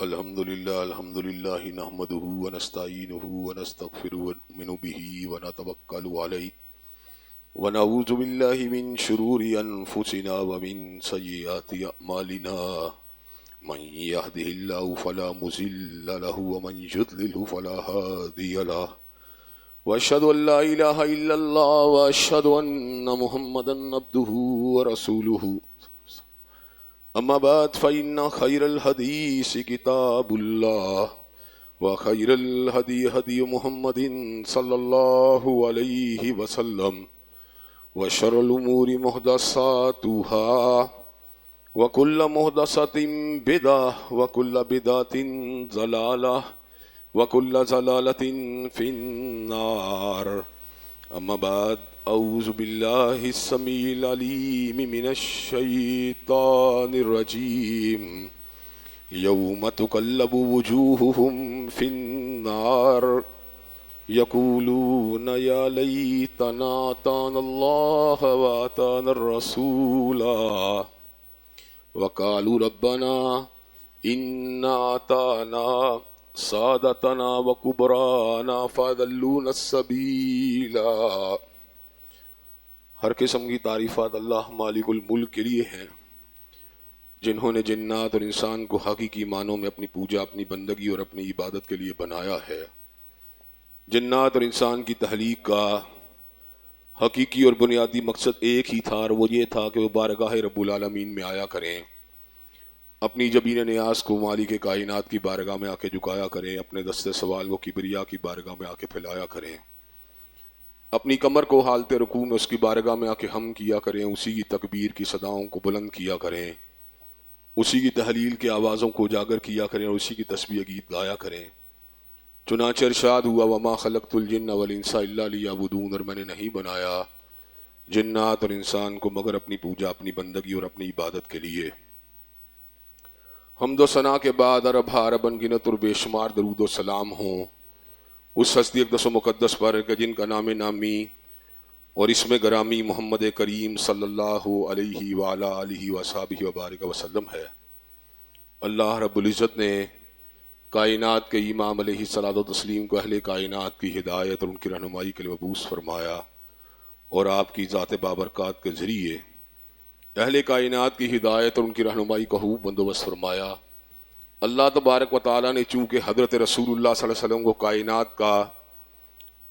الحمد للہ نحمده ونستعینه ونستغفره ونؤمن به ونتوکل علیہ ونعوذ باللہ من شرور انفسنا ومن سیئات اعمالنا من يهده الله فلا مضل له ومن يضلل فلا هادي له واشهد ان لا اله الا الله واشهد ان محمدا عبده ورسوله اما بعد فإن خير الحديث كتاب الله وخير الهدي هدي محمد صلى الله عليه وسلم وشر الأمور محدثاتها وكل محدثة بدعة وكل بدعة ضلالة وكل ضلالة في النار. اما بعد اعوذ باللہ السمیع العلیم من الشیطان الرجیم یوم تقلب وجوہہم فی النار یقولون یا لیتنا اطعنا اللہ واطعنا الرسول وقالوا ربنا انا اطعنا سادتنا وکبرانا فاضلونا السبیل. ہر قسم کی تعریفات اللہ مالک الملک کے لیے ہیں، جنہوں نے جنات اور انسان کو حقیقی معنوں میں اپنی پوجا، اپنی بندگی اور اپنی عبادت کے لیے بنایا ہے. جنات اور انسان کی تخلیق کا حقیقی اور بنیادی مقصد ایک ہی تھا، اور وہ یہ تھا کہ وہ بارگاہ رب العالمین میں آیا کریں، اپنی جبین نیاز کو مالک کائنات کی بارگاہ میں آ کے جھکایا کریں، اپنے دست سوال کو کبریا کی بارگاہ میں آ کے پھیلایا کریں، اپنی کمر کو حالت رکوع میں اس کی بارگاہ میں آ کے ہم کیا کریں، اسی کی تکبیر کی صداؤں کو بلند کیا کریں، اسی کی تحلیل کے آوازوں کو اجاگر کیا کریں اور اسی کی تسبیح گیت گایا کریں. چنانچہ ارشاد ہوا وما خلقت الجن والانس الا لیعبدون، اور میں نے نہیں بنایا جنات اور انسان کو مگر اپنی پوجا، اپنی بندگی اور اپنی عبادت کے لیے. حمد و ثنا کے بعد عرب عرب انگنت اور بے شمار درود و سلام ہوں اس ہستی اقدس و مقدس پر کہ جن کا نام نامی اور اسم گرامی محمد کریم صلی اللہ علیہ وآلہ آلہ وصحبہ وبارک وسلم ہے. اللہ رب العزت نے کائنات کے امام علیہ الصلوۃ والتسلیم کو اہل کائنات کی ہدایت اور ان کی رہنمائی کے لیے مبعوث فرمایا، اور آپ کی ذات بابرکات کے ذریعے اہل کائنات کی ہدایت اور ان کی رہنمائی کا خوب بندوبست فرمایا. اللہ تبارک و تعالیٰ نے چونکہ حضرت رسول اللہ صلی اللہ علیہ وسلم کو کائنات کا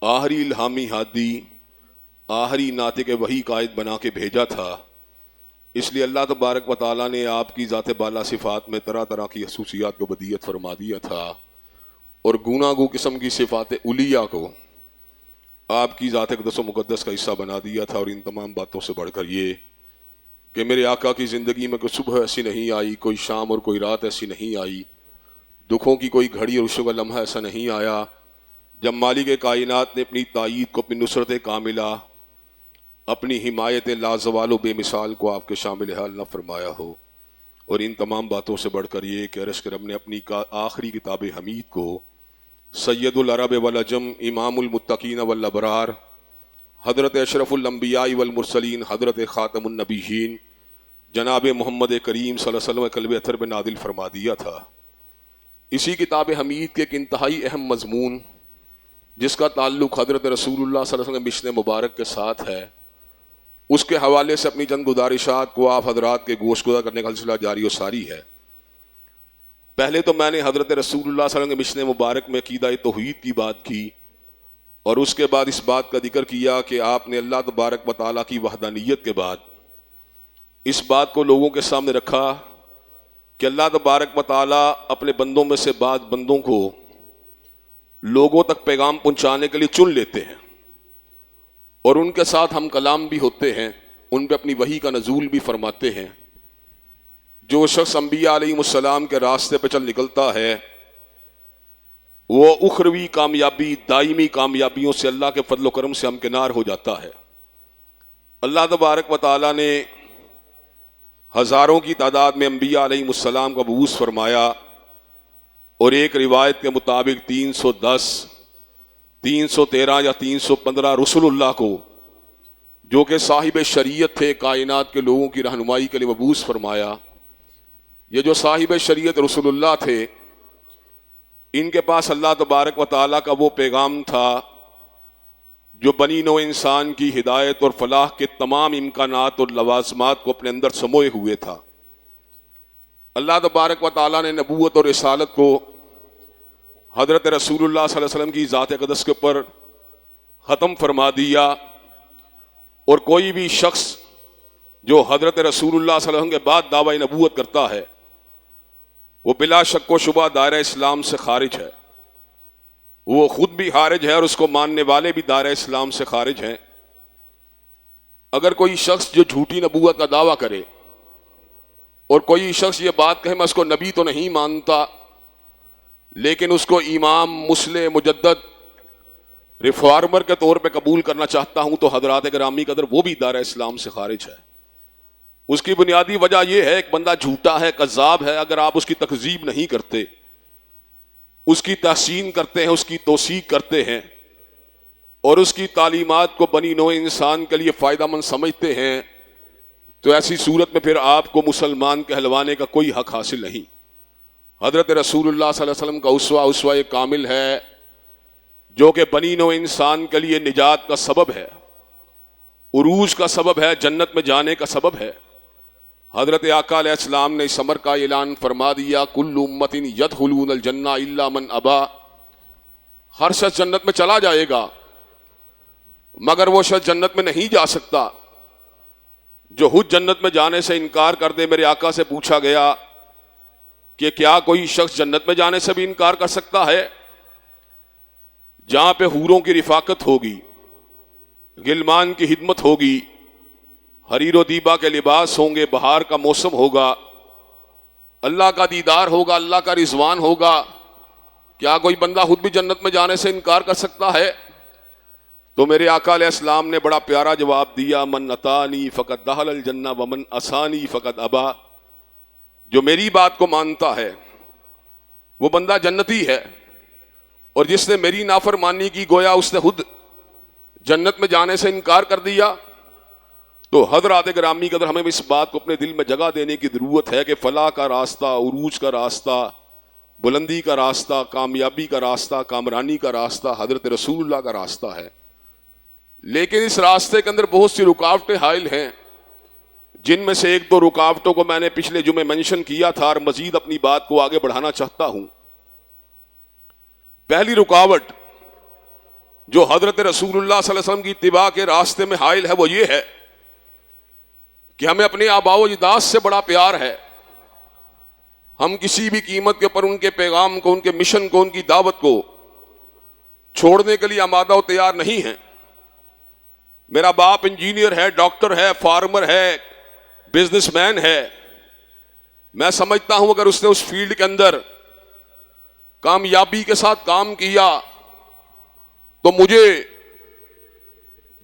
آخری الہامی ہادی، آخری ناطق وحی قائد بنا کے بھیجا تھا، اس لیے اللہ تبارک و تعالیٰ نے آپ کی ذات بالا صفات میں طرح طرح کی خصوصیات کو بدیعت فرما دیا تھا، اور گوناگوں قسم کی صفات علیہ کو آپ کی ذات اقدس و مقدس کا حصہ بنا دیا تھا. اور ان تمام باتوں سے بڑھ کر یہ کہ میرے آقا کی زندگی میں کوئی صبح ایسی نہیں آئی، کوئی شام اور کوئی رات ایسی نہیں آئی، دکھوں کی کوئی گھڑی اور خوشیوں کا لمحہ ایسا نہیں آیا جب مالک کائنات نے اپنی تائید کو، اپنی نصرت کاملہ، اپنی حمایت لازوال و بے مثال کو آپ کے شامل حال نہ فرمایا ہو. اور ان تمام باتوں سے بڑھ کر یہ کہ عرش کے رب نے اپنی آخری کتاب حمید کو سید العرب والعجم، امام المتقین والابرار، حضرت اشرف الانبیاء والمرسلین، حضرت خاتم النبیین جناب محمد کریم صلی اللہ علیہ وسلم قلب اطہر میں نازل فرما دیا تھا. اسی کتاب حمید کے ایک انتہائی اہم مضمون جس کا تعلق حضرت رسول اللہ صلی اللہ علیہ وسلم مشن مبارک کے ساتھ ہے، اس کے حوالے سے اپنی چند گزارشات کو آپ حضرات کے گوش گزار کرنے کا سلسلہ جاری و ساری ہے. پہلے تو میں نے حضرت رسول اللہ صلی اللہ علیہ وسلم کے مشن مبارک میں عقیدہ توحید کی بات کی، اور اس کے بعد اس بات کا ذکر کیا کہ آپ نے اللہ تبارک و تعالیٰ کی وحدانیت کے بعد اس بات کو لوگوں کے سامنے رکھا کہ اللہ تبارک و تعالیٰ اپنے بندوں میں سے بعض بندوں کو لوگوں تک پیغام پہنچانے کے لیے چن لیتے ہیں، اور ان کے ساتھ ہم کلام بھی ہوتے ہیں، ان پہ اپنی وحی کا نزول بھی فرماتے ہیں. جو شخص انبیاء علیہ السلام کے راستے پہ چل نکلتا ہے وہ اخروی کامیابی، دائمی کامیابیوں سے اللہ کے فضل و کرم سے ہمکنار ہو جاتا ہے. اللہ تبارک و تعالیٰ نے ہزاروں کی تعداد میں انبیاء علیہ السلام کا مبعوث فرمایا، اور ایک روایت کے مطابق 310 313 یا 315 رسول اللہ کو جو کہ صاحب شریعت تھے، کائنات کے لوگوں کی رہنمائی کے لیے مبعوث فرمایا. یہ جو صاحب شریعت رسول اللہ تھے ان کے پاس اللہ تبارک و تعالیٰ کا وہ پیغام تھا جو بنی نوع انسان کی ہدایت اور فلاح کے تمام امکانات اور لوازمات کو اپنے اندر سموئے ہوئے تھا۔ اللہ تبارک و تعالیٰ نے نبوت اور رسالت کو حضرت رسول اللہ صلی اللہ علیہ وسلم کی ذات اقدس کے اوپر ختم فرما دیا، اور کوئی بھی شخص جو حضرت رسول اللہ صلی اللہ علیہ وسلم کے بعد دعوی نبوت کرتا ہے وہ بلا شک و شبہ دائرہ اسلام سے خارج ہے، وہ خود بھی خارج ہے اور اس کو ماننے والے بھی دائرہ اسلام سے خارج ہیں۔ اگر کوئی شخص جو جھوٹی نبوت کا دعویٰ کرے اور کوئی شخص یہ بات کہے میں اس کو نبی تو نہیں مانتا لیکن اس کو امام، مصلح، مجدد، ریفارمر کے طور پہ قبول کرنا چاہتا ہوں، تو حضرات گرامی قدر وہ بھی دائرہ اسلام سے خارج ہے۔ اس کی بنیادی وجہ یہ ہے ایک بندہ جھوٹا ہے، کذاب ہے، اگر آپ اس کی تکذیب نہیں کرتے، اس کی تحسین کرتے ہیں، اس کی توثیق کرتے ہیں اور اس کی تعلیمات کو بنی نوع انسان کے لیے فائدہ مند سمجھتے ہیں، تو ایسی صورت میں پھر آپ کو مسلمان کہلوانے کا کوئی حق حاصل نہیں۔ حضرت رسول اللہ صلی اللہ علیہ وسلم کا اسوہ کامل ہے جو کہ بنی نوع انسان کے لیے نجات کا سبب ہے، عروج کا سبب ہے، جنت میں جانے کا سبب ہے۔ حضرت آقا علیہ السلام نے اس امر کا اعلان فرما دیا، کل امت یدخلون الجنہ الا من ابا، ہر شخص جنت میں چلا جائے گا مگر وہ شخص جنت میں نہیں جا سکتا جو خود جنت میں جانے سے انکار کر دے۔ میرے آقا سے پوچھا گیا کہ کیا کوئی شخص جنت میں جانے سے بھی انکار کر سکتا ہے؟ جہاں پہ حوروں کی رفاقت ہوگی، غلمان کی خدمت ہوگی، حریر و دیبا کے لباس ہوں گے، بہار کا موسم ہوگا، اللہ کا دیدار ہوگا، اللہ کا رضوان ہوگا، کیا کوئی بندہ خود بھی جنت میں جانے سے انکار کر سکتا ہے؟ تو میرے آقا علیہ السلام نے بڑا پیارا جواب دیا، من اطانی فقد دخل الجنہ ومن عصانی فقد ابا، جو میری بات کو مانتا ہے وہ بندہ جنتی ہے، اور جس نے میری نافرمانی کی گویا اس نے خود جنت میں جانے سے انکار کر دیا۔ تو حضرات گرامی قدر ہمیں اس بات کو اپنے دل میں جگہ دینے کی ضرورت ہے کہ فلاح کا راستہ، عروج کا راستہ، بلندی کا راستہ، کامیابی کا راستہ، کامرانی کا راستہ حضرت رسول اللہ کا راستہ ہے، لیکن اس راستے کے اندر بہت سی رکاوٹیں حائل ہیں، جن میں سے ایک دو رکاوٹوں کو میں نے پچھلے جمعے منشن کیا تھا اور مزید اپنی بات کو آگے بڑھانا چاہتا ہوں۔ پہلی رکاوٹ جو حضرت رسول اللہ صلی اللہ علیہ وسلم کی اتباع کے راستے میں حائل ہے وہ یہ ہے کہ ہمیں اپنے آباء و اجداد سے بڑا پیار ہے، ہم کسی بھی قیمت کے اوپر ان کے پیغام کو، ان کے مشن کو، ان کی دعوت کو چھوڑنے کے لیے آمادہ و تیار نہیں ہیں۔ میرا باپ انجینئر ہے، ڈاکٹر ہے، فارمر ہے، بزنس مین ہے، میں سمجھتا ہوں اگر اس نے اس فیلڈ کے اندر کامیابی کے ساتھ کام کیا تو مجھے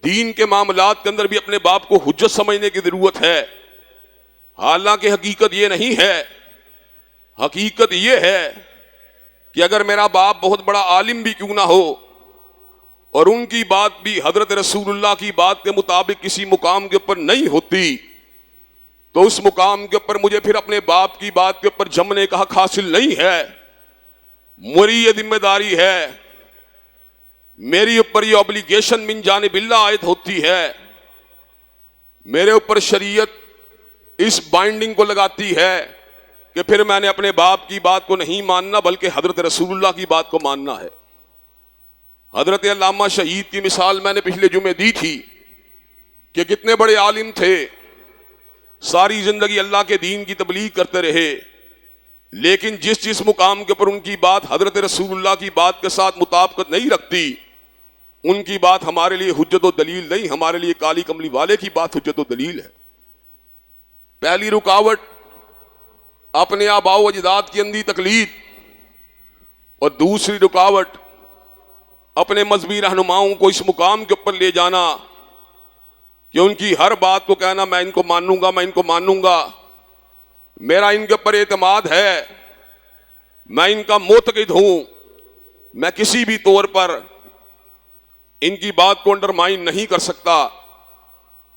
دین کے معاملات کے اندر بھی اپنے باپ کو حجت سمجھنے کی ضرورت ہے۔ حالانکہ حقیقت یہ نہیں ہے، حقیقت یہ ہے کہ اگر میرا باپ بہت بڑا عالم بھی کیوں نہ ہو اور ان کی بات بھی حضرت رسول اللہ کی بات کے مطابق کسی مقام کے اوپر نہیں ہوتی تو اس مقام کے اوپر مجھے پھر اپنے باپ کی بات کے اوپر جمنے کا حق حاصل نہیں ہے۔ میری یہ ذمہ داری ہے، میری اوپر یہ اوبلیگیشن من جانب اللہ عائد ہوتی ہے، میرے اوپر شریعت اس بائنڈنگ کو لگاتی ہے کہ پھر میں نے اپنے باپ کی بات کو نہیں ماننا بلکہ حضرت رسول اللہ کی بات کو ماننا ہے۔ حضرت علامہ شہید کی مثال میں نے پچھلے جمعے دی تھی کہ کتنے بڑے عالم تھے، ساری زندگی اللہ کے دین کی تبلیغ کرتے رہے، لیکن جس مقام کے اوپر ان کی بات حضرت رسول اللہ کی بات کے ساتھ مطابقت نہیں رکھتی، ان کی بات ہمارے لیے حجت و دلیل نہیں، ہمارے لیے کالی کملی والے کی بات حجت و دلیل ہے۔ پہلی رکاوٹ اپنے آباء و اجداد کی اندھی تقلید، اور دوسری رکاوٹ اپنے مذہبی رہنماؤں کو اس مقام کے اوپر لے جانا کہ ان کی ہر بات کو کہنا میں ان کو مانوں گا، میں ان کو مانوں گا، میرا ان کے اوپر اعتماد ہے، میں ان کا معتقد ہوں، میں کسی بھی طور پر ان کی بات کو انڈرمائن نہیں کر سکتا۔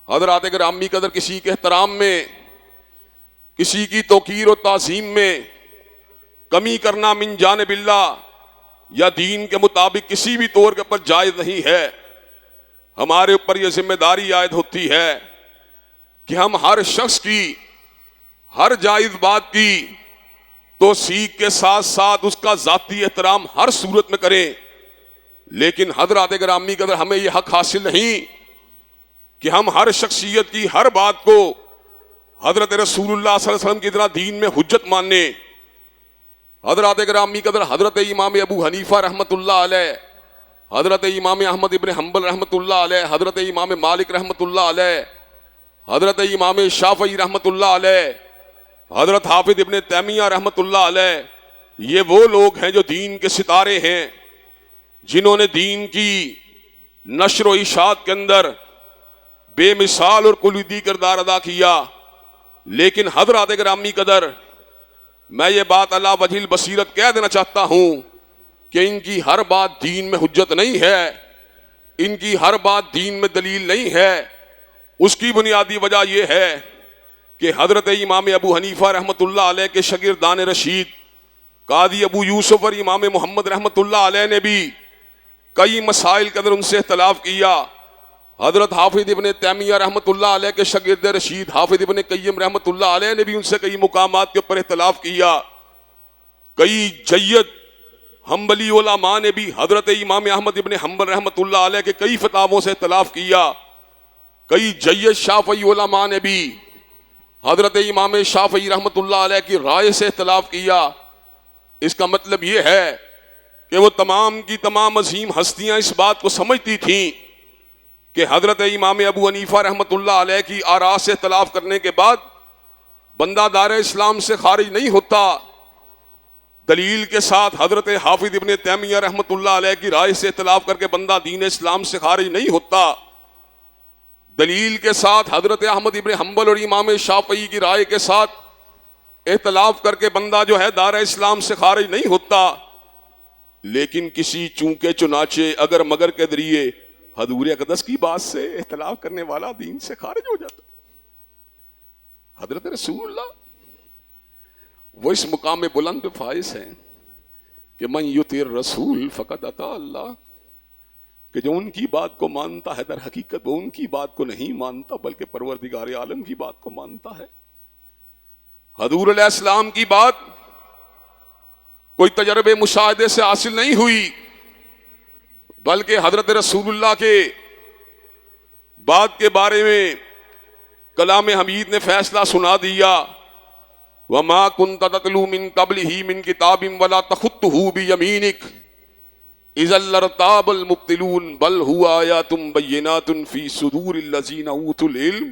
حضرات گرامی قدر کسی کے احترام میں، کسی کی توقیر و تعظیم میں کمی کرنا من جانب اللہ یا دین کے مطابق کسی بھی طور کے اوپر جائز نہیں ہے، ہمارے اوپر یہ ذمہ داری عائد ہوتی ہے کہ ہم ہر شخص کی ہر جائز بات کی توثیق کے ساتھ ساتھ اس کا ذاتی احترام ہر صورت میں کریں۔ لیکن حضرات گرامی قدر ہمیں یہ حق حاصل نہیں کہ ہم ہر شخصیت کی ہر بات کو حضرت رسول اللہ صلی اللہ علیہ وسلم کی طرح دین میں حجت ماننے۔ حضرات گرامی قدر حضرت امام ابو حنیفہ رحمۃ اللہ علیہ، حضرت امام احمد ابن حنبل رحمۃ اللہ علیہ، حضرت امام مالک رحمۃ اللہ علیہ، حضرت امام شافعی رحمۃ اللہ علیہ، حضرت حافظ ابن تیمیہ رحمۃ اللہ علیہ، یہ وہ لوگ ہیں جو دین کے ستارے ہیں، جنہوں نے دین کی نشر و اشاعت کے اندر بے مثال اور کلیدی کردار ادا کیا۔ لیکن حضرات گرامی قدر میں یہ بات علی وجہ البصیرت کہہ دینا چاہتا ہوں کہ ان کی ہر بات دین میں حجت نہیں ہے، ان کی ہر بات دین میں دلیل نہیں ہے۔ اس کی بنیادی وجہ یہ ہے کہ حضرت امام ابو حنیفہ رحمۃ اللہ علیہ کے شاگردان رشید قاضی ابو یوسف اور امام محمد رحمۃ اللہ علیہ نے بھی کئی مسائل کے اندر ان سے اختلاف کیا۔ حضرت حافظ ابن تیمیہ رحمۃ اللہ علیہ کے شاگرد رشید حافظ ابن قیم رحمۃ اللہ علیہ نے بھی ان سے کئی مقامات کے اوپر اختلاف کیا۔ کئی جید حنبلی علماء نے بھی حضرت امام احمد ابن حنبل رحمۃ اللہ علیہ کے کئی فتاووں سے اختلاف کیا۔ کئی جید شافعی علماء نے بھی حضرت امام شافعی رحمۃ اللہ علیہ کی رائے سے اختلاف کیا۔ اس کا مطلب یہ ہے کہ وہ تمام کی تمام عظیم ہستیاں اس بات کو سمجھتی تھیں کہ حضرت امام ابو حنیفہ رحمۃ اللہ علیہ کی آراء سے اختلاف کرنے کے بعد بندہ دار اسلام سے خارج نہیں ہوتا۔ دلیل کے ساتھ حضرت حافظ ابن تیمیہ رحمۃ اللہ علیہ کی رائے سے اختلاف کر کے بندہ دین اسلام سے خارج نہیں ہوتا۔ دلیل کے ساتھ حضرت احمد ابن حنبل اور امام شافعی کی رائے کے ساتھ اختلاف کر کے بندہ جو ہے دار اسلام سے خارج نہیں ہوتا۔ لیکن کسی چونکے چنانچہ اگر مگر کے ذریعے حضور اقدس کی بات سے اختلاف کرنے والا دین سے خارج ہو جاتا۔ حضرت رسول اللہ وہ اس مقام بلند پہ فائز ہیں کہ من یطع الرسول فقد اطاع اللہ، کہ جو ان کی بات کو مانتا ہے در حقیقت وہ ان کی بات کو نہیں مانتا بلکہ پروردگار عالم کی بات کو مانتا ہے۔ حضور علیہ السلام کی بات کوئی تجربے مشاہدے سے حاصل نہیں ہوئی، بلکہ حضرت رسول اللہ کے بات کے بارے میں کلام حمید نے فیصلہ سنا دیا۔ وَمَا كُنْتَ تَتْلُو مِن قَبْلِهِ مِن كِتَابٍ وَلَا تَخُطُّهُ بِيَمِينِكَ إِذًا لَّارْتَابَ الْمُبْطِلُونَ بَلْ هُوَ آيَاتٌ بَيِّنَاتٌ فِي صُدُورِ الَّذِينَ أُوتُوا الْعِلْمَ،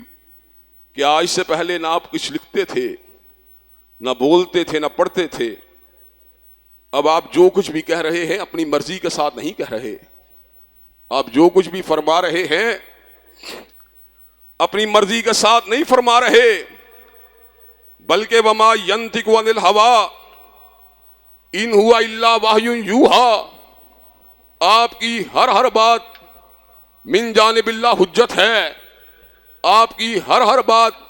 کہ آج سے پہلے نہ آپ کچھ لکھتے تھے، نہ بولتے تھے، نہ پڑھتے تھے، اب آپ جو کچھ بھی کہہ رہے ہیں اپنی مرضی کے ساتھ نہیں کہہ رہے، آپ جو کچھ بھی فرما رہے ہیں اپنی مرضی کے ساتھ نہیں فرما رہے، بلکہ وما ينطق عن الهوى ان هو الا وحی یوحی، آپ کی ہر بات من جانب اللہ حجت ہے، آپ کی ہر بات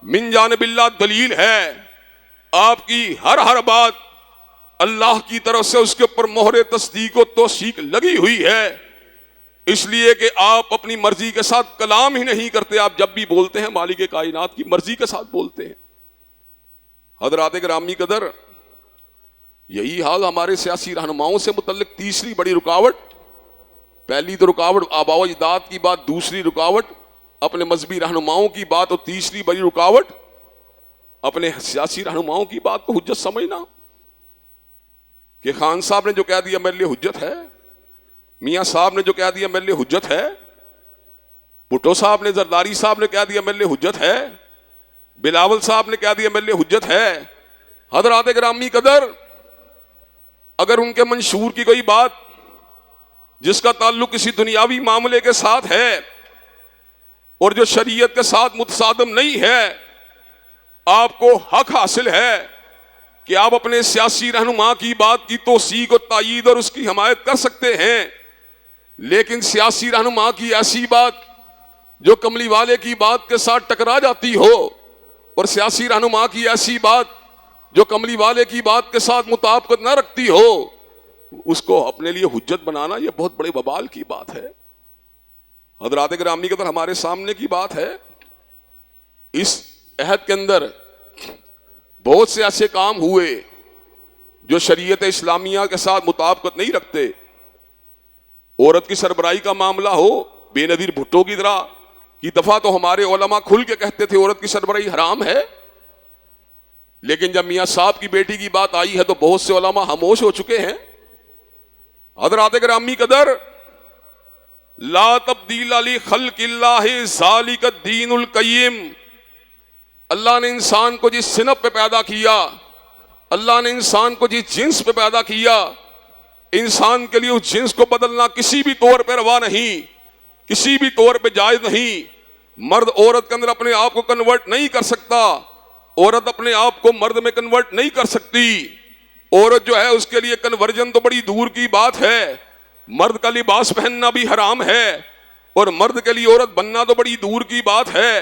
من جانب اللہ دلیل ہے، آپ کی ہر بات اللہ کی طرف سے اس کے اوپر مہر تصدیق و توثیق لگی ہوئی ہے، اس لیے کہ آپ اپنی مرضی کے ساتھ کلام ہی نہیں کرتے، آپ جب بھی بولتے ہیں مالک کائنات کی مرضی کے ساتھ بولتے ہیں۔ حضرات گرامی قدر یہی حال ہمارے سیاسی رہنماؤں سے متعلق تیسری بڑی رکاوٹ، پہلی تو رکاوٹ آباء و اجداد کی بات، دوسری رکاوٹ اپنے مذہبی رہنماؤں کی بات، اور تیسری بڑی رکاوٹ اپنے سیاسی رہنماؤں کی بات کو حجت سمجھنا، کہ خان صاحب نے جو کہہ دیا میرے لیے حجت ہے، میاں صاحب نے جو کہہ دیا میرے لیے حجت ہے، بھٹو صاحب نے، زرداری صاحب نے کہہ دیا میرے لیے حجت ہے، بلاول صاحب نے کہہ دیا میرے لیے حجت ہے۔ حضرات گرامی قدر اگر ان کے منشور کی کوئی بات جس کا تعلق کسی دنیاوی معاملے کے ساتھ ہے اور جو شریعت کے ساتھ متصادم نہیں ہے، آپ کو حق حاصل ہے کہ آپ اپنے سیاسی رہنما کی بات کی توثیق و تائید اور اس کی حمایت کر سکتے ہیں، لیکن سیاسی رہنما کی ایسی بات جو کملی والے کی بات کے ساتھ ٹکرا جاتی ہو، اور سیاسی رہنما کی ایسی بات جو کملی والے کی بات کے ساتھ مطابقت نہ رکھتی ہو، اس کو اپنے لیے حجت بنانا یہ بہت بڑے وبال کی بات ہے. حضرات گرامی قدر ہمارے سامنے کی بات ہے. اس عہد کے اندر بہت سے ایسے کام ہوئے جو شریعت اسلامیہ کے ساتھ مطابقت نہیں رکھتے. عورت کی سربراہی کا معاملہ ہو، بے نظیر بھٹو کی طرح کی دفعہ تو ہمارے علماء کھل کے کہتے تھے عورت کی سربراہی حرام ہے، لیکن جب میاں صاحب کی بیٹی کی بات آئی ہے تو بہت سے علماء خاموش ہو چکے ہیں. حضرات گرامی قدر، لا تبدیل لخلق اللہ ذالک الدین القیم. اللہ نے انسان کو جس صنف پہ پیدا کیا، اللہ نے انسان کو جس جنس پہ پیدا کیا، انسان کے لیے اس جنس کو بدلنا کسی بھی طور پہ روا نہیں، کسی بھی طور پہ جائز نہیں. مرد عورت کے اندر اپنے آپ کو کنورٹ نہیں کر سکتا، عورت اپنے آپ کو مرد میں کنورٹ نہیں کر سکتی. عورت جو ہے اس کے لیے کنورژن تو بڑی دور کی بات ہے. مرد کا لباس پہننا بھی حرام ہے، اور مرد کے لیے عورت بننا تو بڑی دور کی بات ہے.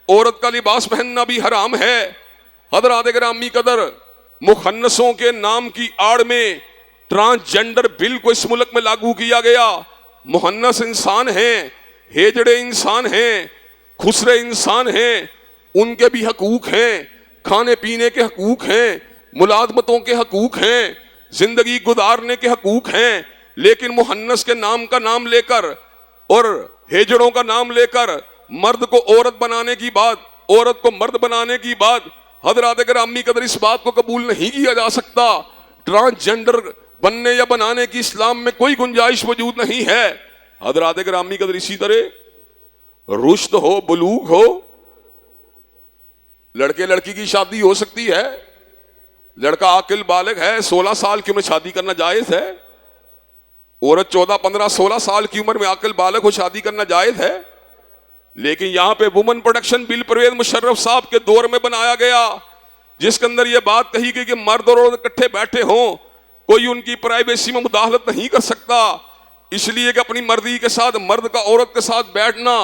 عورت کا لباس پہننا بھی حرام ہے. حضرات گرامی قدر، مخنثوں کے نام کی آڑ میں ٹرانسجنڈر بل کو اس ملک میں لاگو کیا گیا. مخنث انسان ہیں، ہیجڑے انسان ہیں، خسرے انسان ہیں، ان کے بھی حقوق ہیں، کھانے پینے کے حقوق ہیں، ملازمتوں کے حقوق ہیں، زندگی گزارنے کے حقوق ہیں. لیکن مخنث کے نام کا نام لے کر اور ہیجڑوں کا نام لے کر مرد کو عورت بنانے کی بات، عورت کو مرد بنانے کی بات، حضرات گرامی قدر اس بات کو قبول نہیں کیا جا سکتا. ٹرانسجنڈر بننے یا بنانے کی اسلام میں کوئی گنجائش موجود نہیں ہے. حضرات گرامی قدر اسی طرح رشد ہو، بلوغ ہو، لڑکے لڑکی کی شادی ہو سکتی ہے. لڑکا عاقل بالغ ہے، 16 سال کی عمر میں شادی کرنا جائز ہے. عورت 14 15 16 سال کی عمر میں عاقل بالغ ہو شادی کرنا جائز ہے. لیکن یہاں پہ women protection bill Pervez Musharraf صاحب کے دور میں بنایا گیا، جس کے اندر یہ بات کہی گئی کہ مرد اور عورت اکٹھے بیٹھے ہوں، کوئی ان کی پرائیویسی میں مداخلت نہیں کر سکتا. اس لیے کہ اپنی مرضی کے ساتھ مرد کا عورت کے ساتھ بیٹھنا،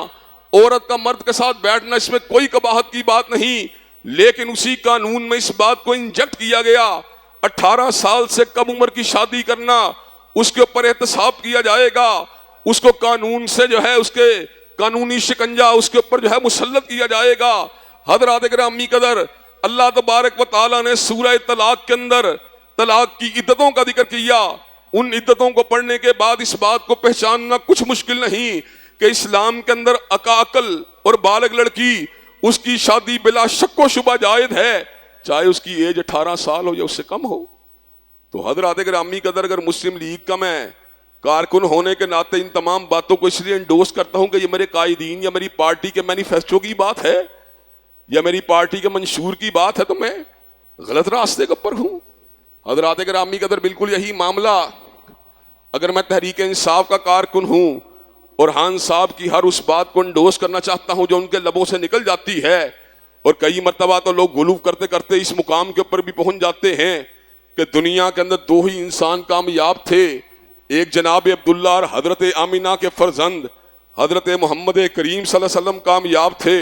عورت کا مرد کے ساتھ بیٹھنا، اس میں کوئی قباحت کی بات نہیں. لیکن اسی قانون میں اس بات کو انجیکٹ کیا گیا 18 سال سے کم عمر کی شادی کرنا، اس کے اوپر احتساب کیا جائے گا، اس کو قانون سے جو ہے اس کے قانونی شکنجہ اس کے اوپر جو ہے مسلط کیا جائے گا. حضرات گرامی قدر، اللہ تبارک و تعالیٰ نے سورہ طلاق کے اندر طلاق کی عدتوں کا ذکر کیا. ان عدتوں کو پڑھنے کے بعد اس بات کو پہچاننا کچھ مشکل نہیں کہ اسلام کے اندر عقل اور بالغ لڑکی اس کی شادی بلا شک و شبہ جائز ہے، چاہے اس کی ایج 18 سال ہو یا اس سے کم ہو. تو حضرات گرامی قدر، اگر مسلم لیگ کا میں کارکن ہونے کے ناطے ان تمام باتوں کو اس لیے انڈوس کرتا ہوں کہ یہ میرے قائدین یا میری پارٹی کے مینیفیسٹو کی بات ہے یا میری پارٹی کے منشور کی بات ہے تو میں غلط راستے کے اوپر ہوں. حضرات گرامی قدر، بالکل یہی معاملہ اگر میں تحریک انصاف کا کارکن ہوں اور خان صاحب کی ہر اس بات کو انڈوس کرنا چاہتا ہوں جو ان کے لبوں سے نکل جاتی ہے، اور کئی مرتبہ تو لوگ غلو کرتے کرتے اس مقام کے اوپر بھی پہنچ جاتے ہیں کہ دنیا کے اندر 2 ہی انسان کامیاب تھے، ایک جناب عبداللہ اور حضرت آمینہ کے فرزند حضرت محمد کریم صلی اللہ علیہ وسلم کامیاب تھے،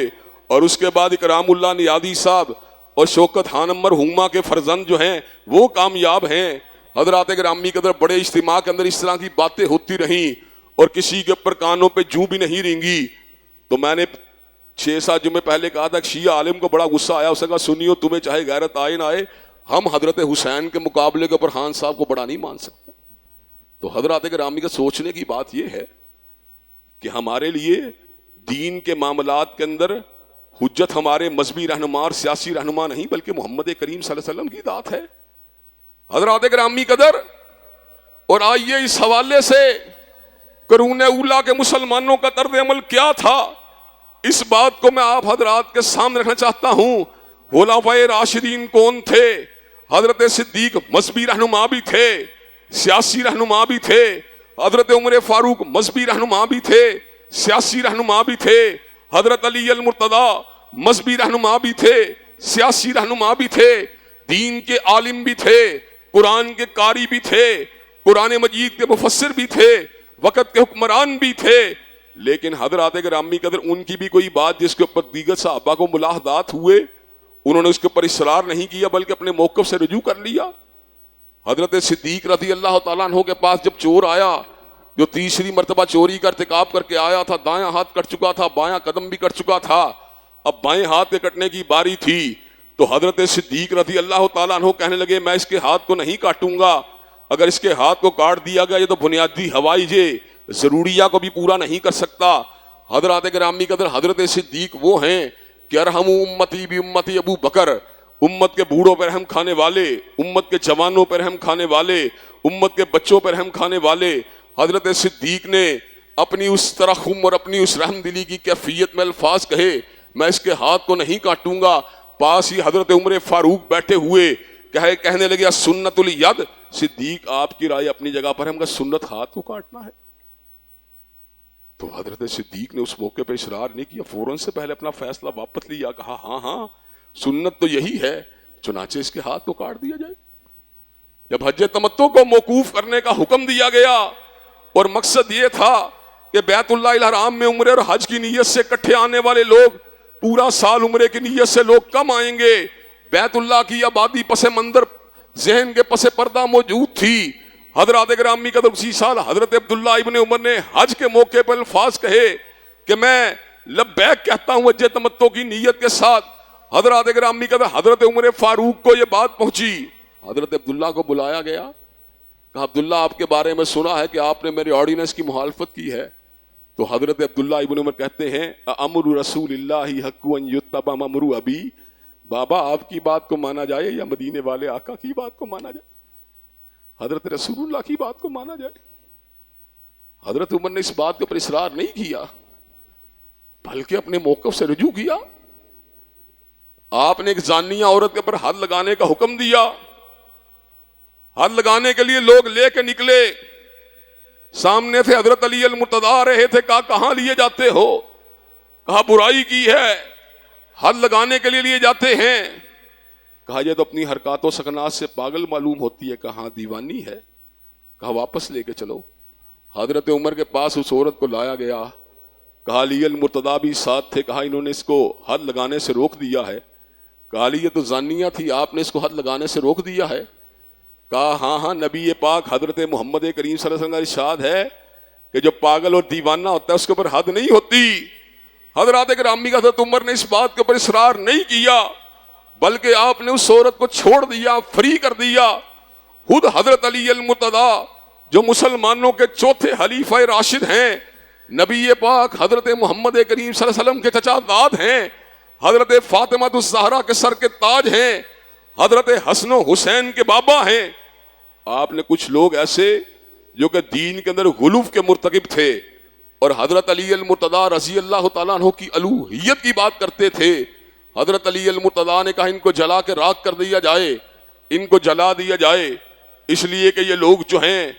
اور اس کے بعد اکرام اللہ نیادی صاحب اور شوکت خان مرحومہ کے فرزند جو ہیں وہ کامیاب ہیں. حضرات گرامی قدر، بڑے اجتماع کے اندر اس طرح کی باتیں ہوتی رہیں اور کسی کے اوپر کانوں پہ جوں بھی نہیں رینگی. تو میں نے 6-7 جمعے پہلے کہا تھا کہ شیعہ عالم کو بڑا غصہ آیا، اسے کہا سنیو، تمہیں چاہے غیرت آئے نہ آئے، ہم حضرت حسین کے مقابلے کے اوپر خان صاحب کو بڑا نہیں مان سکتے. تو حضرات گرامی کا سوچنے کی بات یہ ہے کہ ہمارے لیے دین کے معاملات کے اندر حجت ہمارے مذہبی رہنما اور سیاسی رہنما نہیں بلکہ محمد کریم صلی اللہ علیہ وسلم کی ذات ہے. حضرات گرامی قدر، اور آئیے اس حوالے سے قرون اولیٰ کے مسلمانوں کا طرز عمل کیا تھا، اس بات کو میں آپ حضرات کے سامنے رکھنا چاہتا ہوں. خلفائے راشدین کون تھے؟ حضرت صدیق مذہبی رہنما بھی تھے، سیاسی رہنما بھی تھے. حضرت عمر فاروق مذہبی رہنما بھی تھے، سیاسی رہنما بھی تھے. حضرت علی المرتضی مذہبی رہنما بھی تھے، سیاسی رہنما بھی تھے، دین کے عالم بھی تھے، قرآن کے قاری بھی تھے، قرآن مجید کے مفسر بھی تھے، وقت کے حکمران بھی تھے. لیکن حضرات گرامی قدر، ان کی بھی کوئی بات جس کے اوپر دیگر صحابہ کو ملاحظات ہوئے، انہوں نے اس کے اوپر اصرار نہیں کیا بلکہ اپنے موقف سے رجوع کر لیا. حضرت صدیق رضی اللہ تعالیٰ عنہ کے پاس جب چور آیا جو تیسری مرتبہ چوری کا ارتکاب کر کے آیا تھا، دایاں ہاتھ کٹ چکا تھا، بایاں قدم بھی کٹ چکا تھا، اب بائیں ہاتھ کے کٹنے کی باری تھی، تو حضرت صدیق رضی اللہ تعالیٰ عنہ کہنے لگے میں اس کے ہاتھ کو نہیں کاٹوں گا، اگر اس کے ہاتھ کو کاٹ دیا گیا یہ تو بنیادی حوائج ضروریہ کو بھی پورا نہیں کر سکتا۔ حضرات گرامی قدر، حضرت صدیق وہ ہیں کہ ارحم امتی بھی امتی ابو بکر، امت کے بوڑھوں پر رحم کھانے والے، امت کے جوانوں پر رحم کھانے والے، امت کے بچوں پر رحم کھانے والے۔ حضرت صدیق نے اپنی اس ترحم اور اپنی اس رحم دلی کی کیفیت میں الفاظ کہے میں اس کے ہاتھ کو نہیں کاٹوں گا، پاس ہی حضرت عمر فاروق بیٹھے ہوئے کہنے لگے سنت الید، صدیق آپ کی رائے اپنی جگہ پر ہے، مگر سنت ہاتھ کو کاٹنا ہے؟ تو حضرت صدیق نے اس موقع پہ اصرار نہیں کیا، فوراً سے پہلے اپنا فیصلہ واپس لیا، کہا ہاں سنت تو یہی ہے، چنانچہ اس کے ہاتھ کو کاٹ دیا جائے۔ جب حج تمتع کو موقوف کرنے کا حکم دیا گیا اور مقصد یہ تھا کہ بیت اللہ الحرام میں عمرے اور حج کی نیت سے اکٹھے آنے والے لوگ پورا سال عمرے کی نیت سے لوگ کم آئیں گے، بیت اللہ کی آبادی پس منظر ذہن کے پس پردہ موجود تھی۔ حضرات گرامی قدر اسی سال حضرت عبداللہ ابن عمر نے حج کے موقع پر الفاظ کہے کہ میں لبیک کہتا ہوں حج تمتع کی نیت کے ساتھ۔ حضرات گرامی قدر حضرت عمر فاروق کو یہ بات پہنچی، حضرت عبداللہ کو بلایا گیا، کہا عبداللہ آپ کے بارے میں سنا ہے کہ آپ نے میرے آرڈیننس کی مخالفت کی ہے۔ تو حضرت عبداللہ ابن عمر کہتے ہیں امر رسول اللہ حق ان یتبع امر ابی، بابا آپ کی بات کو مانا جائے یا مدینے والے آقا کی بات کو مانا جائے؟ حضرت رسول اللہ کی بات کو مانا جائے؟ حضرت عمر نے اس بات کے پر اصرار نہیں کیا بلکہ اپنے موقف سے رجوع کیا۔ آپ نے ایک زانیہ عورت کے پر حد لگانے کا حکم دیا، حد لگانے کے لیے لوگ لے کے نکلے، سامنے تھے حضرت علی المرتضیٰ رہے تھے، کہا کہاں لیے جاتے ہو؟ کہا برائی کی ہے، حد لگانے کے لیے جاتے ہیں۔ کہا یہ تو اپنی حرکات و سکنات سے پاگل معلوم ہوتی ہے، کہاں دیوانی ہے؟ کہا واپس لے کے چلو۔ حضرت عمر کے پاس اس عورت کو لایا گیا، کہا علی المرتضیٰ بھی ساتھ تھے، کہا انہوں نے اس کو حد لگانے سے روک دیا ہے۔ کہا علی یہ تو زانیہ تھی، آپ نے اس کو حد لگانے سے روک دیا ہے؟ کہا ہاں نبی پاک حضرت محمد کریم صلی اللہ علیہ وسلم کا ارشاد ہے کہ جو پاگل اور دیوانہ ہوتا ہے اس کے اوپر حد نہیں ہوتی۔ حضرات گرامی حضرت عمر نے اس بات کے اوپر اصرار نہیں کیا بلکہ آپ نے اس عورت کو چھوڑ دیا، فری کر دیا۔ خود حضرت علی المرتضیٰ جو مسلمانوں کے چوتھے خلیفہ راشد ہیں، نبی پاک حضرت محمد کریم صلی اللہ علیہ وسلم کے چچا داد ہیں، حضرت فاطمہ الزہرا کے سر کے تاج ہیں، حضرت حسن و حسین کے بابا ہیں۔ آپ نے کچھ لوگ ایسے جو کہ دین کے اندر غلو کے مرتکب تھے اور حضرت علی المرتضیٰ رضی اللہ تعالیٰ عنہ کی الوہیت کی بات کرتے تھے، حضرت علی المرتضیٰ نے کہا ان کو جلا کے راکھ کر دیا جائے، ان کو جلا دیا جائے، اس لیے کہ یہ لوگ جو ہیں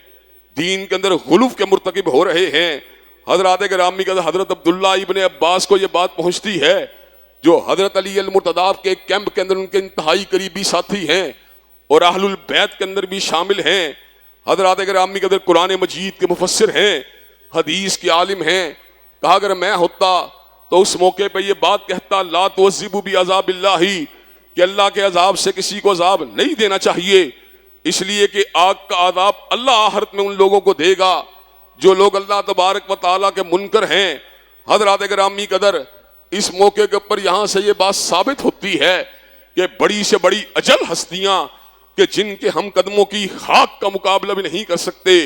دین کے اندر غلو کے مرتکب ہو رہے ہیں۔ حضرات گرامی کا حضرت عبداللہ ابن عباس کو یہ بات پہنچتی ہے جو حضرت علی المرتضیٰ کے کیمپ کے اندر ان کے انتہائی قریبی ساتھی ہیں اور اہل البیت کے اندر بھی شامل ہیں۔ حضرات گرامی کے اندر قرآن مجید کے مفسر ہیں، حدیث کے عالم ہیں۔ کہا اگر میں ہوتا تو اس موقع پہ یہ بات کہتا لا تعذبوا بعذاب اللہ، کہ اللہ کے عذاب سے کسی کو عذاب نہیں دینا چاہیے، اس لیے کہ آگ کا عذاب اللہ آخرت میں ان لوگوں کو دے گا جو لوگ اللہ تبارک و تعالیٰ کے منکر ہیں۔ حضرات گرامی قدر اس موقع کے اوپر یہاں سے یہ بات ثابت ہوتی ہے کہ بڑی سے بڑی اجل ہستیاں کہ جن کے ہم قدموں کی خاک کا مقابلہ بھی نہیں کر سکتے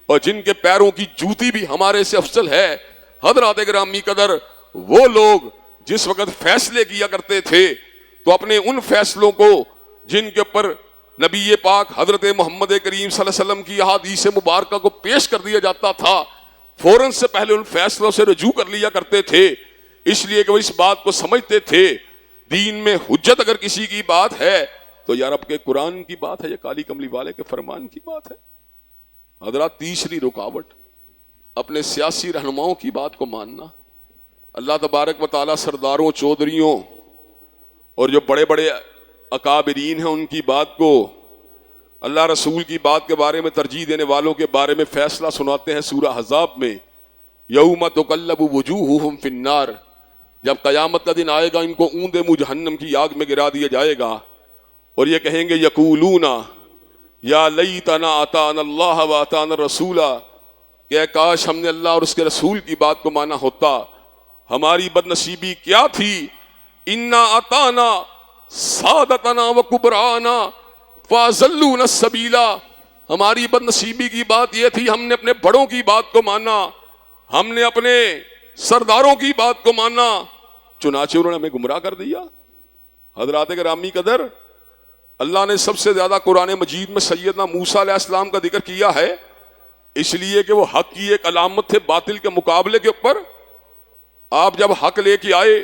اور جن کے پیروں کی جوتی بھی ہمارے سے افضل ہے، حضرات گرامی قدر وہ لوگ جس وقت فیصلے کیا کرتے تھے تو اپنے ان فیصلوں کو جن کے اوپر نبی پاک حضرت محمد کریم صلی اللہ علیہ وسلم کی احادیث مبارکہ کو پیش کر دیا جاتا تھا، فوراً سے پہلے ان فیصلوں سے رجوع کر لیا کرتے تھے، اس لیے کہ وہ اس بات کو سمجھتے تھے دین میں حجت اگر کسی کی بات ہے تو یا رب کے قرآن کی بات ہے یا کالی کملی والے کے فرمان کی بات ہے۔ حضرات تیسری رکاوٹ اپنے سیاسی رہنماؤں کی بات کو ماننا۔ اللہ تبارک و تعالیٰ سرداروں، چودھریوں اور جو بڑے بڑے اکابرین ہیں ان کی بات کو اللہ رسول کی بات کے بارے میں ترجیح دینے والوں کے بارے میں فیصلہ سناتے ہیں سورہ احزاب میں، یوم تقلب وجوہہم فی النار، جب قیامت کا دن آئے گا ان کو اوندے منہ جہنم کی آگ میں گرا دیا جائے گا اور یہ کہیں گے یقولون یا لیتنا اطعنا اللہ واطعنا الرسول، کہ اے کاش ہم نے اللہ اور اس کے رسول کی بات کو مانا ہوتا. ہماری بد نصیبی کیا تھی؟ انا اطعنا سادتنا وکبرانا فاضلونا السبیل. ہماری بد نصیبی کی بات یہ تھی ہم نے اپنے بڑوں کی بات کو مانا، ہم نے اپنے سرداروں کی بات کو مانا، چنانچہ انہوں نے ہمیں گمراہ کر دیا. حضرات گرامی قدر، اللہ نے سب سے زیادہ قرآن مجید میں سیدنا موسیٰ علیہ السلام کا ذکر کیا ہے، اس لیے کہ وہ حق کی ایک علامت تھے باطل کے مقابلے کے اوپر. آپ جب حق لے کے آئے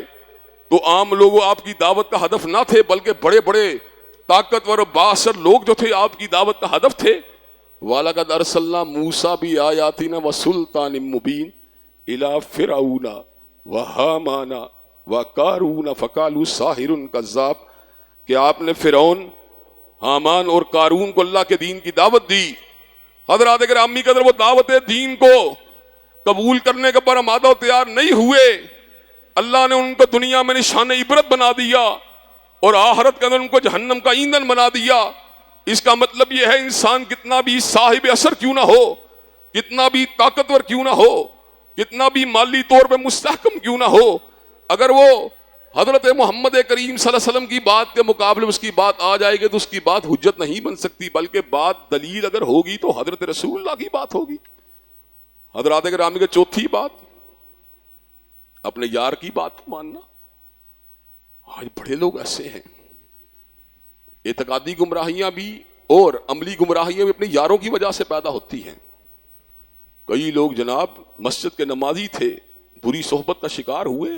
تو عام لوگ آپ کی دعوت کا ہدف نہ تھے، بلکہ بڑے بڑے طاقتور و بااثر لوگ جو تھے آپ کی دعوت کا ہدف تھے. وَلَقَدْ أَرْسَلْنَا مُوسَىٰ بِآيَاتِنَا وَسُلْطَانٍ مُّبِينٍ إِلَىٰ فِرْعَوْنَ وَهَامَانَ وَقَارُونَ فَقَالُوا سَاحِرٌ كَذَّابٌ، کہ آپ نے فرعون، حامان اور قارون کو اللہ کے دین کی دعوت دی. حضرات گرامی قدر، وہ دعوت دین کو قبول کرنے کے پر آمادہ و تیار نہیں ہوئے. اللہ نے ان کو دنیا میں نشان عبرت بنا دیا اور آخرت کے اندر ان کو جہنم کا ایندھن بنا دیا. اس کا مطلب یہ ہے انسان کتنا بھی صاحب اثر کیوں نہ ہو، کتنا بھی طاقتور کیوں نہ ہو، کتنا بھی مالی طور پہ مستحکم کیوں نہ ہو، اگر وہ حضرت محمد کریم صلی اللہ علیہ وسلم کی بات کے مقابلے اس کی بات آ جائے گی تو اس کی بات حجت نہیں بن سکتی، بلکہ بات دلیل اگر ہوگی تو حضرت رسول اللہ کی بات ہوگی. حضرات گرامی کی چوتھی بات، اپنے یار کی بات کو ماننا. آج بڑے لوگ ایسے ہیں، اعتقادی گمراہیاں بھی اور عملی گمراہیاں بھی اپنے یاروں کی وجہ سے پیدا ہوتی ہیں. کئی لوگ جناب مسجد کے نمازی تھے، بری صحبت کا شکار ہوئے،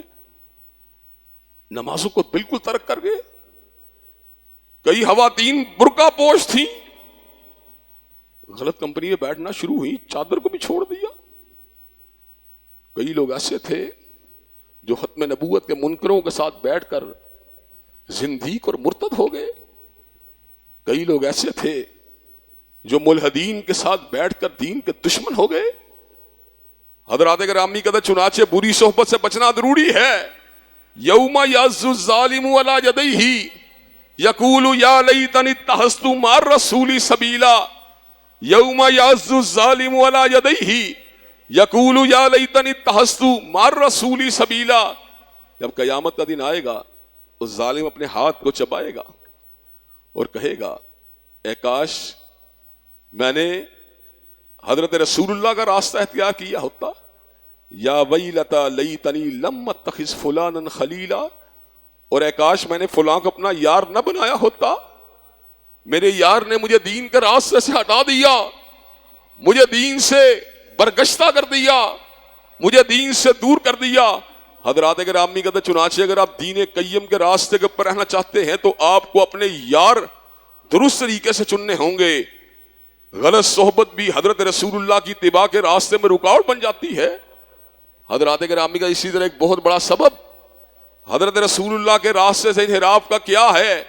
نمازوں کو بالکل ترک کر گئے. کئی خواتین برقع پوش تھیں، غلط کمپنی میں بیٹھنا شروع ہوئی، چادر کو بھی چھوڑ دیا. کئی لوگ ایسے تھے جو ختم نبوت کے منکروں کے ساتھ بیٹھ کر زندیق اور مرتد ہو گئے. کئی لوگ ایسے تھے جو ملحدین کے ساتھ بیٹھ کر دین کے دشمن ہو گئے. حضرات گرامی قدر، چنانچہ بری صحبت سے بچنا ضروری ہے. یوم یعض الظالم علی یدیہ یقول یا لیتنی اتخذت مع الرسول سبیلا. یوم یعض الظالم علی یدیہ یقول یا لیتنی اتخذت مع الرسول سبیلا. جب قیامت کا دن آئے گا اس ظالم اپنے ہاتھ کو چبائے گا اور کہے گا اے کاش میں نے حضرت رسول اللہ کا راستہ اختیار کیا ہوتا. یا ویلتا لیتنی لم اتخذ فلانا خلیلا، اور اے کاش میں نے فلاں کو اپنا یار نہ بنایا ہوتا. میرے یار نے مجھے دین کے راستے سے ہٹا دیا، مجھے دین سے برگشتہ کر دیا، مجھے دین سے دور کر دیا. حضرات گرامی قدر، چنانچہ اگر آپ دین قیم کے راستے کے اوپر رہنا چاہتے ہیں تو آپ کو اپنے یار درست طریقے سے چننے ہوں گے. غلط صحبت بھی حضرت رسول اللہ کی اتباع کے راستے میں رکاوٹ بن جاتی ہے. حضرات گرامی کا اسی طرح ایک بہت بڑا سبب حضرت رسول اللہ کے راستے سے انحراف کا کیا ہے؟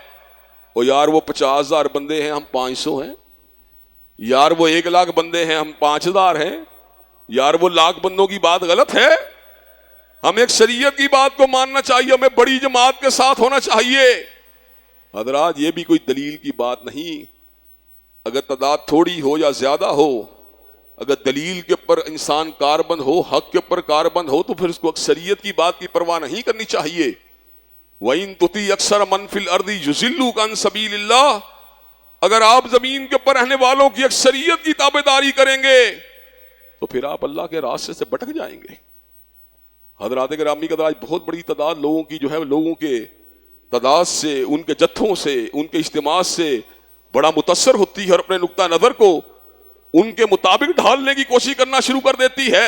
وہ یار وہ 50,000 بندے ہیں، ہم 500 ہیں. یار وہ 1,00,000 بندے ہیں، ہم 5,000 ہیں. یار وہ 1,00,000 بندوں کی بات غلط ہے. ہمیں ایک شریعت کی بات کو ماننا چاہیے، ہمیں بڑی جماعت کے ساتھ ہونا چاہیے. حضرات یہ بھی کوئی دلیل کی بات نہیں. اگر تعداد تھوڑی ہو یا زیادہ ہو، اگر دلیل کے اوپر انسان کاربند ہو، حق کے اوپر کاربند ہو، تو پھر اس کو اکثریت کی بات کی پرواہ نہیں کرنی چاہیے. وَإِن تُطِيعْ أَكْثَرَ مَن فِي الْأَرْضِ يُضِلُّوكَ عَن سَبِيلِ اللَّهِ، اگر آپ زمین کے اوپر رہنے والوں کی اکثریت کی تابعداری کریں گے تو پھر آپ اللہ کے راستے سے بھٹک جائیں گے. حضرات گرامی کا آج بہت بڑی تعداد لوگوں کی جو ہے لوگوں کے تعداد سے، ان کے جتھوں سے، ان کے اجتماعات سے بڑا متاثر ہوتی ہے اور اپنے نقطہ نظر کو ان کے مطابق ڈھالنے کی کوشش کرنا شروع کر دیتی ہے.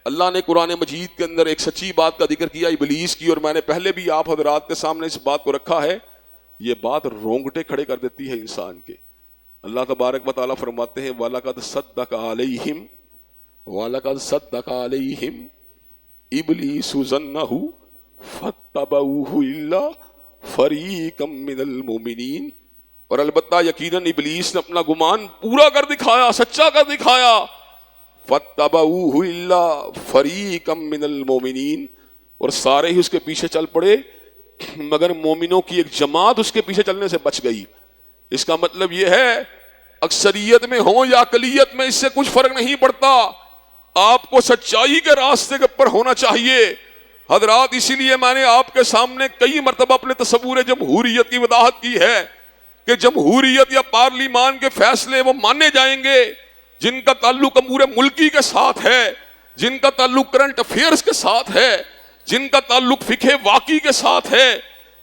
اللہ نے قرآن مجید کے اندر ایک سچی بات کا ذکر کیا ابلیس کی، اور میں نے پہلے بھی آپ حضرات کے سامنے اس بات کو رکھا ہے. یہ بات رونگٹے کھڑے کر دیتی ہے انسان کے. اللہ تبارک و تعالیٰ فرماتے ہیں وَلَقَدْ صَدَّقَ عَلَيْهِمْ وَلَقَدْ صَدَّقَ عَلَيْهِمْ إِبْلِيسُ ظَنَّهُ فَاتَّبَعُوهُ إِلَّا فَرِيقًا مِّنَ الْمُؤْمِنِينَ، اور البتہ یقیناً ابلیس نے اپنا گمان پورا کر دکھایا، سچا کر دکھایا. فَاتَّبَعُوهُ إِلَّا فَرِيقًا مِّنَ الْمُؤْمِنِينَ، اور سارے ہی اس کے پیچھے چل پڑے مگر مومنوں کی ایک جماعت اس کے پیچھے چلنے سے بچ گئی. اس کا مطلب یہ ہے اکثریت میں ہوں یا اقلیت میں اس سے کچھ فرق نہیں پڑتا، آپ کو سچائی کے راستے کے پر ہونا چاہیے۔ حضرات اسی لیے میں نے آپ کے سامنے کئی مرتبہ اپنے تصور جمہوریت کی وضاحت کی ہے کہ جمہوریت یا پارلیمان کے فیصلے وہ مانے جائیں گے جن کا تعلق امور ملکی کے ساتھ ہے، جن کا تعلق کرنٹ افیئرز کے ساتھ ہے، جن کا تعلق فقہ واقعی کے ساتھ ہے،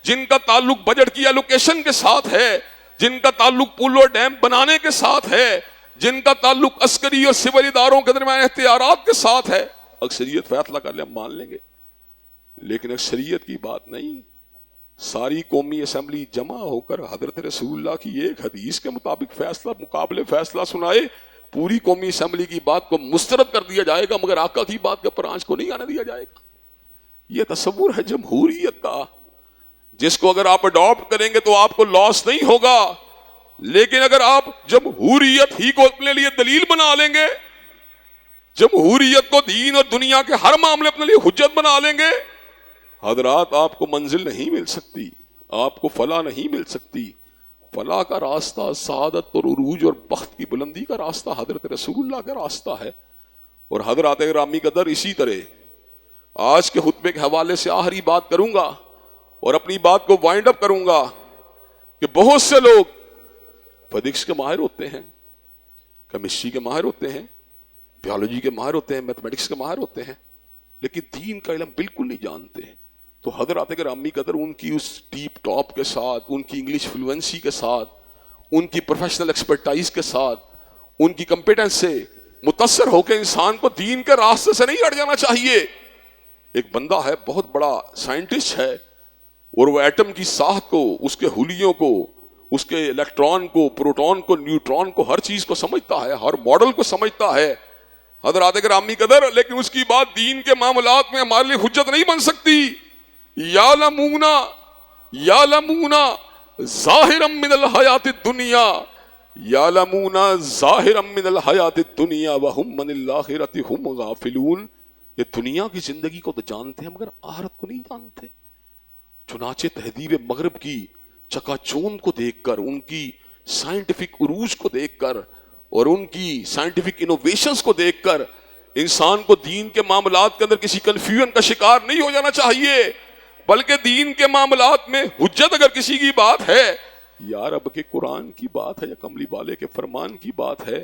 جن کا تعلق بجٹ کی ایلوکیشن کے ساتھ ہے، جن کا تعلق پل اور ڈیم بنانے کے ساتھ ہے، جن کا تعلق عسکری اور سول اداروں کے درمیان اختیارات کے ساتھ ہے۔ اکثریت فیصلہ کر لے ہم مان لیں گے، لیکن اکثریت کی بات نہیں۔ ساری قومی اسمبلی جمع ہو کر حضرت رسول اللہ کی ایک حدیث کے مطابق فیصلہ مقابلے فیصلہ سنائے، پوری قومی اسمبلی کی بات کو مسترد کر دیا جائے گا، مگر آقا کی بات کے پر آنچ کو نہیں آنے دیا جائے گا۔ یہ تصور ہے جمہوریت کا، جس کو اگر آپ اڈاپٹ کریں گے تو آپ کو لاس نہیں ہوگا، لیکن اگر آپ جمہوریت ہی کو اپنے لیے دلیل بنا لیں گے، جمہوریت کو دین اور دنیا کے ہر معاملے اپنے لیے حجت بنا لیں گے، حضرات آپ کو منزل نہیں مل سکتی، آپ کو فلاح نہیں مل سکتی۔ فلاح کا راستہ، سعادت اور عروج اور بخت کی بلندی کا راستہ حضرت رسول اللہ کا راستہ ہے۔ اور حضرات گرامی قدر، اسی طرح آج کے خطبے کے حوالے سے آخری بات کروں گا اور اپنی بات کو وائنڈ اپ کروں گا کہ بہت سے لوگ فزکس کے ماہر ہوتے ہیں، کیمسٹری کے ماہر ہوتے ہیں، بیالوجی کے ماہر ہوتے ہیں، میتھمیٹکس کے ماہر ہوتے ہیں، لیکن دین کا علم بالکل نہیں جانتے۔ تو حضرات گرامی قدر ان کی اس ڈیپ ٹاپ کے ساتھ، ان کی انگلش فلوئنسی کے ساتھ، ان کی پروفیشنل ایکسپرٹائز کے ساتھ، ان کی کمپیٹنس سے متاثر ہو کے انسان کو دین کے راستے سے نہیں ہٹ جانا چاہیے۔ ایک بندہ ہے، بہت بڑا سائنٹسٹ ہے، اور وہ ایٹم کی ساخت کو، اس کے حلیوں کو، اس کے الیکٹران کو، پروٹون کو، نیوٹران کو، ہر چیز کو سمجھتا ہے، ہر ماڈل کو سمجھتا ہے حضرات گرامی قدر، لیکن اس کی بات دین کے معاملات میں ہمارے لیے حجت نہیں بن سکتی۔ یعلمون ظاہرا من الحیات الدنیا، یعلمون ظاہرا من الحیات الدنیا وهم من الآخرۃ هم غافلون۔ یہ دنیا کی زندگی کو تو جانتے ہیں مگر آخرت کو نہیں جانتے۔ چنانچہ تہذیب مغرب کی چکا چوند کو دیکھ کر، ان کی سائنٹیفک عروج کو دیکھ کر اور ان کی سائنٹیفک انوویشنز کو دیکھ کر انسان کو دین کے معاملات کے اندر کسی کنفیوژن کا شکار نہیں ہو جانا چاہیے، بلکہ دین کے معاملات میں حجت اگر کسی کی بات ہے، یا رب کے قرآن کی بات ہے یا کملی والے کے فرمان کی بات ہے،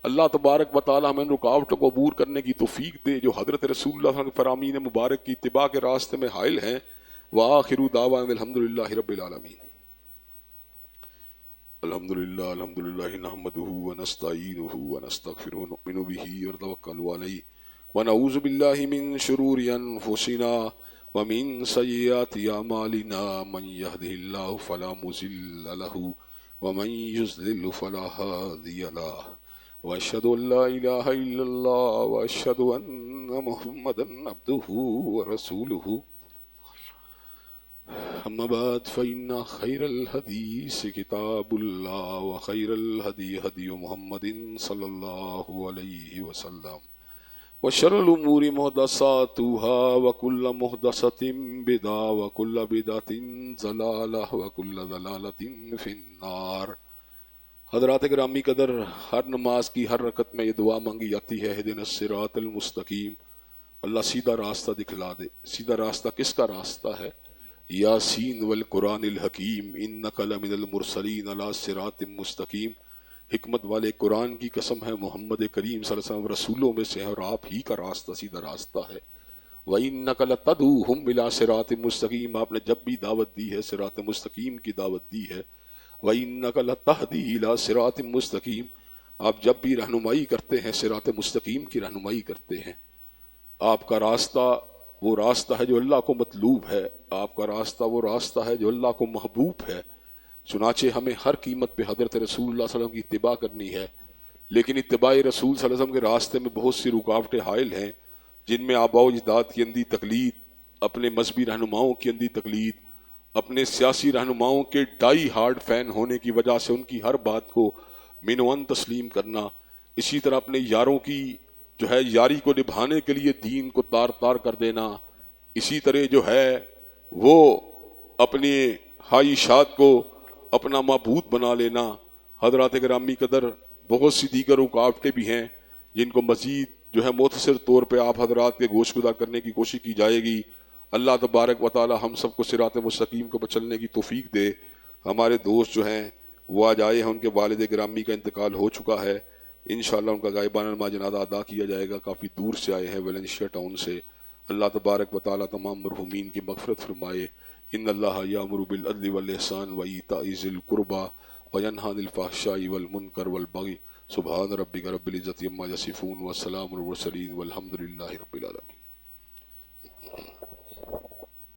اللہ تبارک و تعالی ہمیں رکاوٹوں کو عبور کرنے کی توفیق دے جو حضرت رسول اللہ صلی اللہ علیہ وسلم کے فرامین مبارک کی اتباع کے راستے میں حائل ہیں۔ وآخر دعوانا الحمدللہ رب العالمین۔ الحمدللہ نحمده ونستعینه ونستغفره ونؤمن به ونتوکل علیہ ونعوذ باللہ من شرور انفسنا ومن سیئات اعمالنا، من يهده الله فلا مضل له ومن يضلل فلا هادي له، واشهد ان لا اله الا الله واشهد ان محمدا عبده ورسوله۔ اما بعد فإن خير الحديث كتاب الله وخير الهدي هدي محمد صلى الله عليه وسلم، وشر الأمور محدثاتها وكل محدثة بدعة وكل بدعة ضلالة وكل ضلالة في النار۔ حضرات گرامی قدر، ہر نماز کی ہر رکعت میں یہ دعا مانگی جاتی ہے، اہدنا الصراط المستقیم، اللہ سیدھا راستہ دکھلا دے۔ سیدھا راستہ کس کا راستہ ہے؟ یاسین والقرآن الحکیم انک لمن المرسلین علی صراط مستقیم۔ حکمت والے قرآن کی قسم ہے، محمد کریم صلی اللہ علیہ وسلم رسولوں میں سے ہے اور آپ ہی کا راستہ سیدھا راستہ ہے۔ وَإِنَّكَ لَتَدْعُوهُمْ إِلَىٰ صِرَاطٍ مُّسْتَقِيمٍ، آپ نے جب بھی دعوت دی ہے صراط مستقیم کی دعوت دی ہے۔ وَإِنَّكَ لَتَهْدِي إِلَىٰ صِرَاطٍ مُّسْتَقِيمٍ، آپ جب بھی رہنمائی کرتے ہیں صراط مستقیم کی رہنمائی کرتے ہیں۔ آپ کا راستہ وہ راستہ ہے جو اللہ کو مطلوب ہے، آپ کا راستہ وہ راستہ ہے جو اللہ کو محبوب ہے۔ چنانچہ ہمیں ہر قیمت پہ حضرت رسول اللہ صلی اللہ علیہ وسلم کی اتباع کرنی ہے، لیکن اتباع رسول صلی اللہ علیہ وسلم کے راستے میں بہت سی رکاوٹیں حائل ہیں، جن میں آباء و اجداد کی اندھی تقلید، اپنے مذہبی رہنماؤں کی اندھی تقلید، اپنے سیاسی رہنماؤں کے ڈائی ہارڈ فین ہونے کی وجہ سے ان کی ہر بات کو من و ان تسلیم کرنا، اسی طرح اپنے یاروں کی جو ہے یاری کو نبھانے کے لیے دین کو تار تار کر دینا، اسی طرح جو ہے وہ اپنی خواہشات کو اپنا معبود بنا لینا، حضرات گرامی قدر بہت سی دیگر رکاوٹیں بھی ہیں جن کو مزید جو ہے مختصر طور پہ آپ حضرات کے گوش گدار کرنے کی کوشش کی جائے گی۔ اللہ تبارک و تعالی ہم سب کو صراط مستقیم کو چلنے کی توفیق دے۔ ہمارے دوست جو ہیں وہ آج آئے ہیں، ان کے والد گرامی کا انتقال ہو چکا ہے، انشاءاللہ ان کا غائبانہ نماز جنازہ ادا کیا جائے گا۔ کافی دور سے آئے ہیں، ویلنشیا ٹاؤن سے۔ اللہ تبارک و تعالی تمام مرحومین کی مغفرت فرمائے۔ ان اللہ یامر بالعدل والاحسان وایتاء ذی القربى وینہی عن الفحشاء والمنکر والبغی۔ سبحان ربک رب العزۃ عما یصفون وسلام علی المرسلین والحمد للہ رب العالمین۔